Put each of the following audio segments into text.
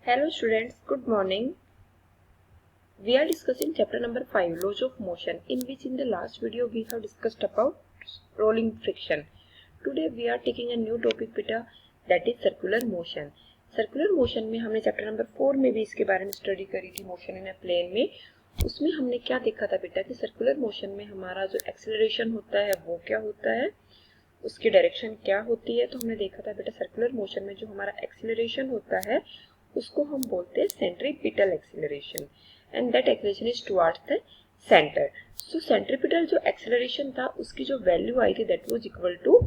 Hello students, good morning. We are discussing chapter number 5, Laws of Motion, in which in the last video we have discussed about rolling friction. Today we are taking a new topic beta, that is circular motion. Circular motion में हमने chapter number 4 में भी इसके बारे में study करी थी, motion in a plane में. उसमें हमने क्या देखा था बेटा कि सर्कुलर मोशन में हमारा जो एक्सेलरेशन होता है वो क्या होता है, उसकी डायरेक्शन क्या होती है. तो हमने देखा था बेटा सर्कुलर मोशन में जो हमारा एक्सेलरेशन होता है उसको हम बोलते हैं centripetal acceleration, and that acceleration is towards the centre. So centripetal जो एक्सेलरेशन था उसकी जो वैल्यू आई थी that was equal to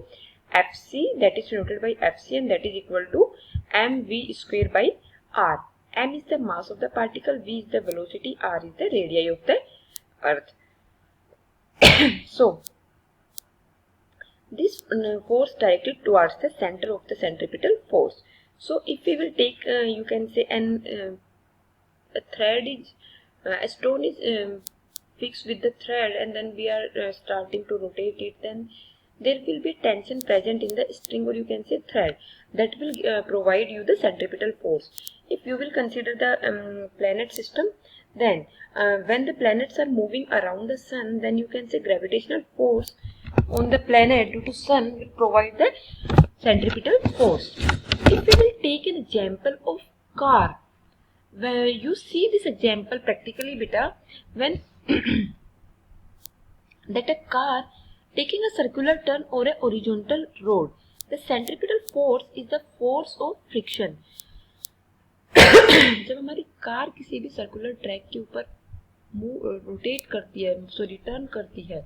fc, that is denoted by fc, and that is equal to mv square by r. m is the mass of the particle, v is the velocity, r is the radii of the earth. So this force directed towards the center of the centripetal force. So if we will take you can say a thread is a stone is fixed with the thread, and then we are starting to rotate it, then there will be tension present in the string, or you can say thread, that will provide you the centripetal force. If you will consider the planet system, then when the planets are moving around the sun, then you can say gravitational force on the planet due to sun will provide the centripetal force. If we will take an example of car, where you see this example practically beta, when that a car taking a circular turn or a horizontal road, the centripetal force is the force of friction. जब हमारी car किसी भी circular track के ऊपर rotate करती है, sorry turn करती है,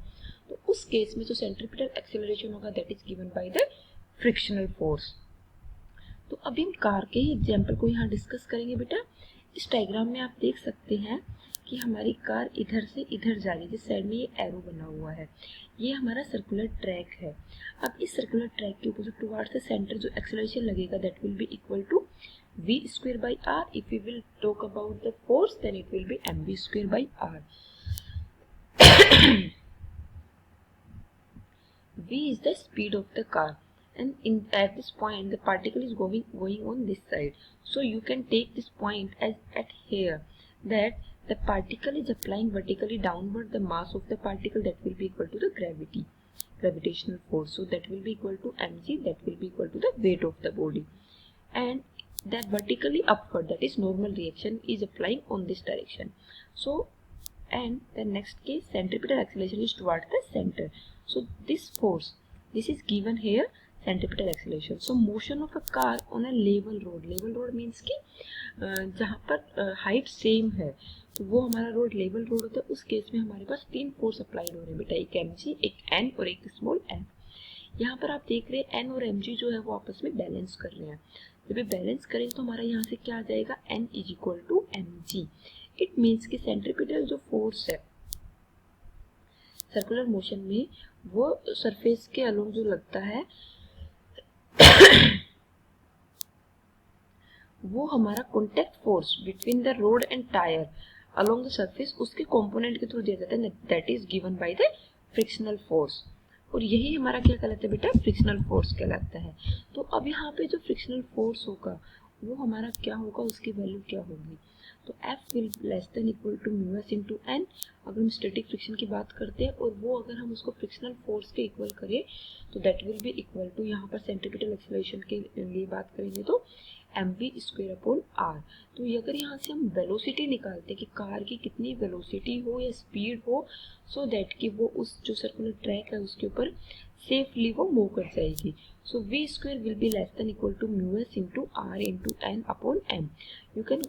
तो उस केस में जो सेंट्रीपिटल एक्सेलरेशन होगा that is given by the frictional force. तो अभी हम कार के ही एग्जांपल को यहाँ डिस्कस करेंगे बेटा. इस डायग्राम में आप देख सकते हैं कि हमारी कार इधर से इधर जा रही है, जिस साइड में ये एरो बना हुआ है, ये हमारा सर्कुलर ट्रैक है. अब इस सर्कुलर ट्रैक के ऊपर जो टुवर्ड्स द सेंटर जो एक्सेलरेशन लगेगा that will be equal to v square by r. If we will talk about the force, then it will be mv square by r. v is the speed of the car, and at this point the particle is going on this side. So you can take this point as at here, that the particle is applying vertically downward the mass of the particle, that will be equal to the gravitational force. So that will be equal to mg, that will be equal to the weight of the body, and that vertically upward, that is normal reaction, is applying on this direction. So and the next case centripetal acceleration is towards the center. So this force, this is given here, centripetal acceleration. So motion of a car on a level road means कि जहाँ पर height same है तो वो हमारा road level road होता है. उस केस में हमारे पास तीन फोर्स अप्लाइड हो रहे हैं बेटा, एक mg, एक n और एक स्मॉल n. यहाँ पर आप देख रहे हैं n और mg जो है वो आपस में बैलेंस कर रहे हैं. जब ये बैलेंस करेंगे तो हमारा यहाँ से क्या आ जाएगा, n is equal to mg. It means कि सेंट्रीपिटल जो फोर्स है सर्कुलर मोशन में वो सरफेस के अलोंग जो लगता है वो हमारा contact force between the road and tyre along the surface उसके कंपोनेंट के थ्रू दिया जाता है, that is given by the frictional force. और यही हमारा क्या कहलाता है बेटा, फ्रिक्शनल फोर्स कहलाता है. तो अब यहाँ पे जो फ्रिक्शनल फोर्स होगा वो हमारा क्या होगा, उसकी वैल्यू क्या होगी. तो F will less than equal to mu S into N. अगर हम स्टैटिक फ्रिक्शन की बात करते हैं और वो अगर हम उसको फ्रिक्शनल फोर्स के इक्वल करें तो that will be equal to, यहाँ पर सेंट्रीपिटल एक्सेलरेशन के लिए बात करेंगे तो mv स्क्वायर अपॉन r. तो अगर यहाँ से हम वेलोसिटी निकालते हैं कि कार की कितनी वेलोसिटी हो या स्पीड हो, सो दैट कि वो उस जो सर्कुलर ट्रैक है उसके ऊपर सेफली वो मूव कर जाएगी. So v square will be less than equal to mu s into r into n upon m. You can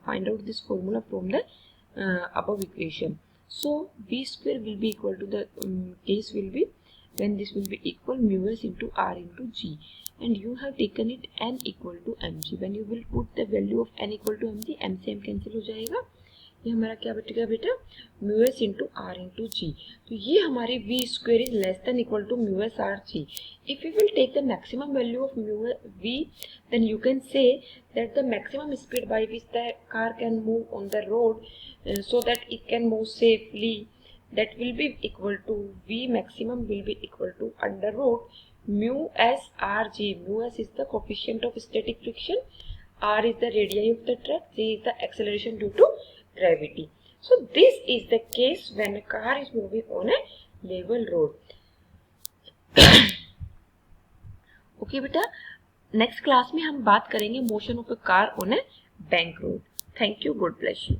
find out this formula from the above equation. So v square will be equal to the case will be when this will be equal mu s into r into g, and you have taken it n equal to mg. When you will put the value of n equal to mg, m से m cancel हो जाएगा. ये हमारा क्या बचेगा बेटा, mu S into R into G. तो ये हमारी V square is less than equal to mu S R G. If you will take the maximum value of mu V, then you can say that the maximum speed by which the car can move on the road so that it can move safely, that will be equal to v maximum will be equal to under root mu s r g. Mu s is the coefficient of static friction, R is the radii of the track, C is the acceleration due to gravity. So this is the case when a car is moving on a level road. Okay बेटा, next class में हम बात करेंगे motion of a car on A bank road. Thank you, God bless you.